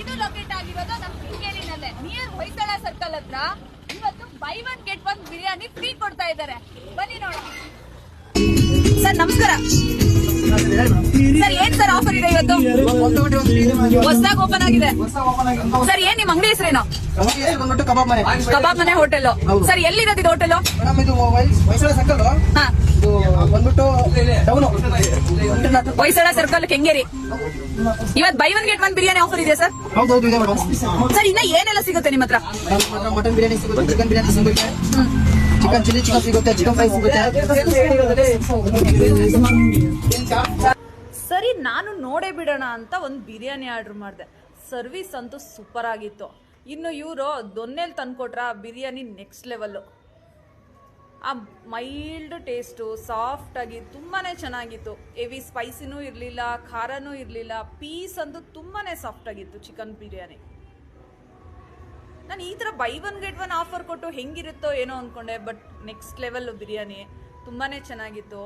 ಇದು ಲೊಕೇಟ್ ಆಗಿರೋದು ನಮ್ಮ ಶೃಂಗೇರಿನಲ್ಲೇ ನಿಯರ್ ಹೊಯ್ಸಳ ಸರ್ಕಲ್ ಹತ್ರ. ಇವತ್ತು by one get one biryani free ಕೊಡ್ತಾ ಇದ್ದಾರೆ, ಬನ್ನಿ ನೋಡಿ. ಸರ್ ನಮಸ್ಕಾರ ಸರ್, ಏನ್ ಸರ್ ಆಫರ್ ಇದೆ ಇವತ್ತು? ಹೊಸದಾಗಿ ಓಪನ್ ಆಗಿದೆ ಸರ್. ಏನ್ ನಿಮ್ ಅಂಗಡಿ ಹೆಸರೇನು? ಕಬಾಬ್ ಮನೆ ಹೋಟೆಲ್. ಸರ್ ಎಲ್ಲಿರೋದು ಇದು ಹೋಟೆಲ್? ಹೊಯ್ಸಳ ಸರ್ಕಲ್ ಕೆಂಗೇರಿ. ಇವತ್ತು by one get one biryani offer ಇದೆ ಸರ್. ಸರ್ ಇನ್ನ ಏನೆಲ್ಲ ಸಿಗುತ್ತೆ ನಿಮ್ಮ ಹತ್ರ? ಮಟನ್ ಬಿರಿಯಾನಿ ಸಿಗುತ್ತೆ, ಚಿಕನ್ ಬಿರಿಯಾನಿ ಸಿಗುತ್ತೆ, ಚಿಕನ್ ಚಿಲ್ಲಿ ಚಿಕನ್ ಸಿಗುತ್ತೆ, ಚಿಕನ್ ಫ್ರೈ ಸಿಗುತ್ತೆ. ಸರಿ, ನಾನು ನೋಡೇ ಬಿಡೋಣ ಅಂತ ಒಂದು ಬಿರಿಯಾನಿ ಆರ್ಡರ್ ಮಾಡಿದೆ. ಸರ್ವಿಸ್ ಅಂತೂ ಸೂಪರ್ ಆಗಿತ್ತು. ಇನ್ನು ಇವರು ದೊನ್ನೆಲ್ ತಂದ್ಕೊಟ್ರ ಬಿರಿಯಾನಿ ನೆಕ್ಸ್ಟ್ ಲೆವೆಲ್ಲು. ಆ ಮೈಲ್ಡ್ ಟೇಸ್ಟು, ಸಾಫ್ಟ್ ಆಗಿ ತುಂಬಾನೇ ಚೆನ್ನಾಗಿತ್ತು. ಹೆವಿ ಸ್ಪೈಸಿನೂ ಇರಲಿಲ್ಲ, ಖಾರನೂ ಇರಲಿಲ್ಲ. ಪೀಸ್ ಅಂತೂ ತುಂಬಾನೇ ಸಾಫ್ಟ್ ಆಗಿತ್ತು ಚಿಕನ್ ಬಿರಿಯಾನಿ. ನಾನು ಈ ಥರ by one get one offer ಕೊಟ್ಟು ಹೆಂಗಿರುತ್ತೋ ಏನೋ ಅಂದ್ಕೊಂಡೆ, ಬಟ್ ನೆಕ್ಸ್ಟ್ ಲೆವೆಲ್ ಬಿರಿಯಾನಿ ತುಂಬಾನೇ ಚೆನ್ನಾಗಿತ್ತು.